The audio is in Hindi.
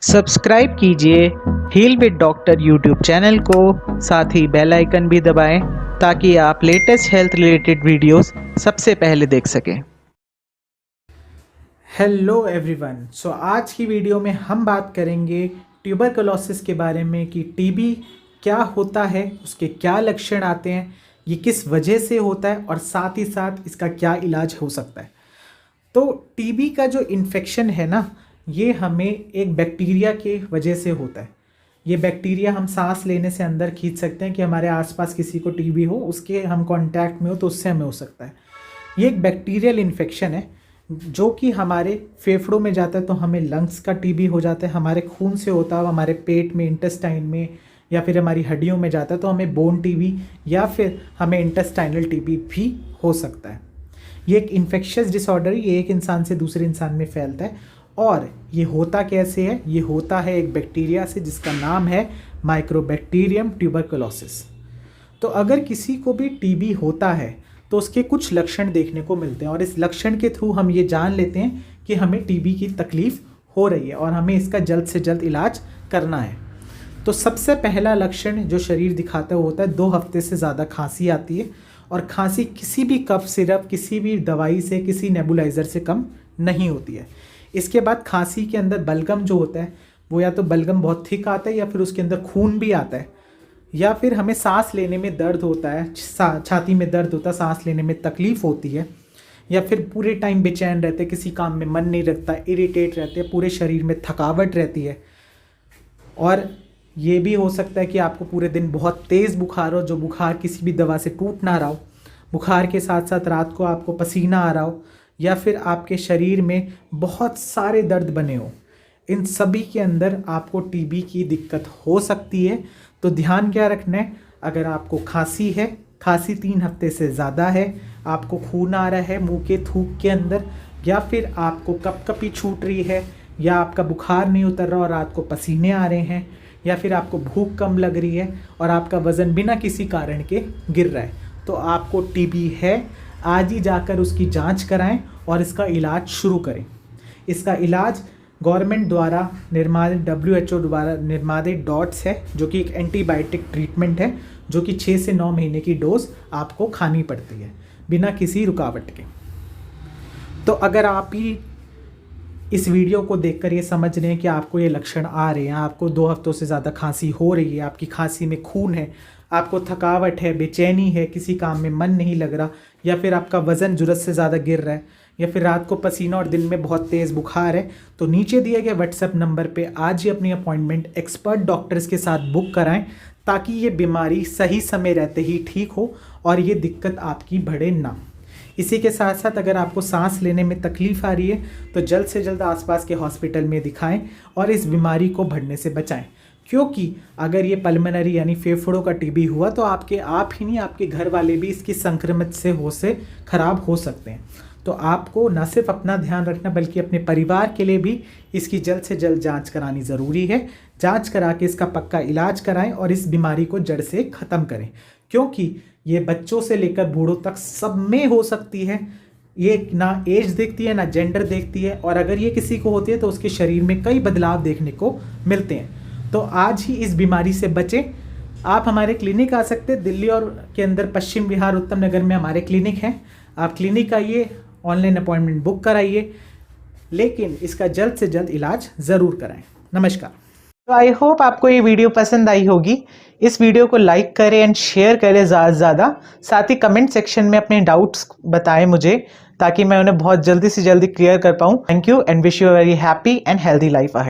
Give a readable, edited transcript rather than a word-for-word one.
सब्सक्राइब कीजिए heal with doctor YouTube channel को, साथ ही बेल आइकन भी दबाएं ताकि आप लेटेस्ट हेल्थ रिलेटेड वीडियोस सबसे पहले देख सकें। Hello everyone. आज की वीडियो में हम बात करेंगे ट्यूबरकुलोसिस के बारे में कि टीबी क्या होता है, उसके क्या लक्षण आते हैं, ये किस वजह से होता है और साथ ही साथ इसका क्या इलाज हो सकता है। तो टीबी का जो इन्फेक्शन है ना, ये हमें एक बैक्टीरिया के वजह से होता है। ये बैक्टीरिया हम सांस लेने से अंदर खींच सकते हैं कि हमारे आसपास किसी को टीबी हो, उसके हम कांटेक्ट में हो तो उससे हमें हो सकता है। ये एक बैक्टीरियल इन्फेक्शन है जो कि हमारे फेफड़ों में जाता है तो हमें लंग्स का टीबी हो जाता है, हमारे खून से होता है हमारे पेट में, इंटेस्टाइन में, या फिर हमारी हड्डियों में जाता है तो हमें बोन टीबी या फिर हमें इंटेस्टाइनल टीबी भी हो सकता है। ये एक इन्फेक्शियस डिसऑर्डर, ये एक इंसान से दूसरे इंसान में फैलता है। और ये होता कैसे है? ये होता है एक बैक्टीरिया से जिसका नाम है माइक्रोबैक्टीरियम ट्यूबरकुलोसिस। तो अगर किसी को भी टीबी होता है तो उसके कुछ लक्षण देखने को मिलते हैं और इस लक्षण के थ्रू हम ये जान लेते हैं कि हमें टीबी की तकलीफ हो रही है और हमें इसका जल्द से जल्द इलाज करना है। तो सबसे पहला लक्षण जो शरीर दिखाता है वो होता है 2 हफ्ते से ज़्यादा खांसी आती है, और खांसी किसी भी कफ सिरप, किसी भी दवाई से, किसी नेबुलाइज़र से कम नहीं होती है। इसके बाद खांसी के अंदर बलगम जो होता है वो या तो बलगम बहुत थिक आता है या फिर उसके अंदर खून भी आता है, या फिर हमें सांस लेने में दर्द होता है, छाती में दर्द होता है, सांस लेने में तकलीफ़ होती है, या फिर पूरे टाइम बेचैन रहते, किसी काम में मन नहीं रखता, इरिटेट रहते, पूरे शरीर में थकावट रहती है। और ये भी हो सकता है कि आपको पूरे दिन बहुत तेज़ बुखार हो, जो बुखार किसी भी दवा से टूट ना रहा हो। बुखार के साथ साथ रात को आपको पसीना आ रहा हो, या फिर आपके शरीर में बहुत सारे दर्द बने हो। इन सभी के अंदर आपको टीबी की दिक्कत हो सकती है। तो ध्यान क्या रखना है? अगर आपको खांसी है, खांसी 3 हफ्ते से ज़्यादा है, आपको खून आ रहा है मुंह के थूक के अंदर, या फिर आपको कपकपी छूट रही है, या आपका बुखार नहीं उतर रहा और रात को पसीने आ रहे हैं, या फिर आपको भूख कम लग रही है और आपका वज़न बिना किसी कारण के गिर रहा है, तो आपको टीबी है। आज ही जाकर उसकी जांच कराएं और इसका इलाज शुरू करें। इसका इलाज गवर्नमेंट द्वारा निर्माणित, WHO द्वारा निर्माणित डॉट्स है, जो कि एक एंटीबायोटिक ट्रीटमेंट है, जो कि 6 से 9 महीने की डोज आपको खानी पड़ती है बिना किसी रुकावट के। तो अगर आप ही इस वीडियो को देखकर ये समझ रहे हैं कि आपको ये लक्षण आ रहे हैं, आपको 2 हफ्तों से ज़्यादा खांसी हो रही है, आपकी खांसी में खून है, आपको थकावट है, बेचैनी है, किसी काम में मन नहीं लग रहा, या फिर आपका वज़न ज़रूरत से ज़्यादा गिर रहा है, या फिर रात को पसीना और दिन में बहुत तेज़ बुखार है, तो नीचे दिए गए व्हाट्सएप नंबर पे आज ही अपनी अपॉइंटमेंट एक्सपर्ट डॉक्टर्स के साथ बुक कराएं, ताकि ये बीमारी सही समय रहते ही ठीक हो और ये दिक्कत आपकी बढ़े ना। इसी के साथ साथ अगर आपको सांस लेने में तकलीफ़ आ रही है तो जल्द से जल्द आसपास के हॉस्पिटल में दिखाएं और इस बीमारी को बढ़ने से बचाएं, क्योंकि अगर ये पल्मोनरी यानी फेफड़ों का टीबी हुआ तो आप ही नहीं, आपके घर वाले भी इसकी संक्रमित से खराब हो सकते हैं। तो आपको न सिर्फ अपना ध्यान रखना बल्कि अपने परिवार के लिए भी इसकी जल्द से जल्द जांच करानी ज़रूरी है। जांच करा के इसका पक्का इलाज कराएं और इस बीमारी को जड़ से ख़त्म करें, क्योंकि ये बच्चों से लेकर बूढ़ों तक सब में हो सकती है। ये ना एज देखती है ना जेंडर देखती है, और अगर ये किसी को होती है तो उसके शरीर में कई बदलाव देखने को मिलते हैं। तो आज ही इस बीमारी से बचें। आप हमारे क्लिनिक आ सकते हैं, दिल्ली और के अंदर पश्चिम विहार उत्तम नगर में हमारे क्लिनिक हैं। आप क्लिनिक आइए, ऑनलाइन अपॉइंटमेंट बुक कराइए, लेकिन इसका जल्द से जल्द इलाज ज़रूर कराएं। नमस्कार। तो आई होप आपको ये वीडियो पसंद आई होगी। इस वीडियो को लाइक करें एंड शेयर करें ज़्यादा से ज़्यादा। साथ ही कमेंट सेक्शन में अपने डाउट्स बताएं मुझे, ताकि मैं उन्हें बहुत जल्दी से जल्दी क्लियर कर पाऊँ। Thank you and wish you a very happy and healthy life ahead.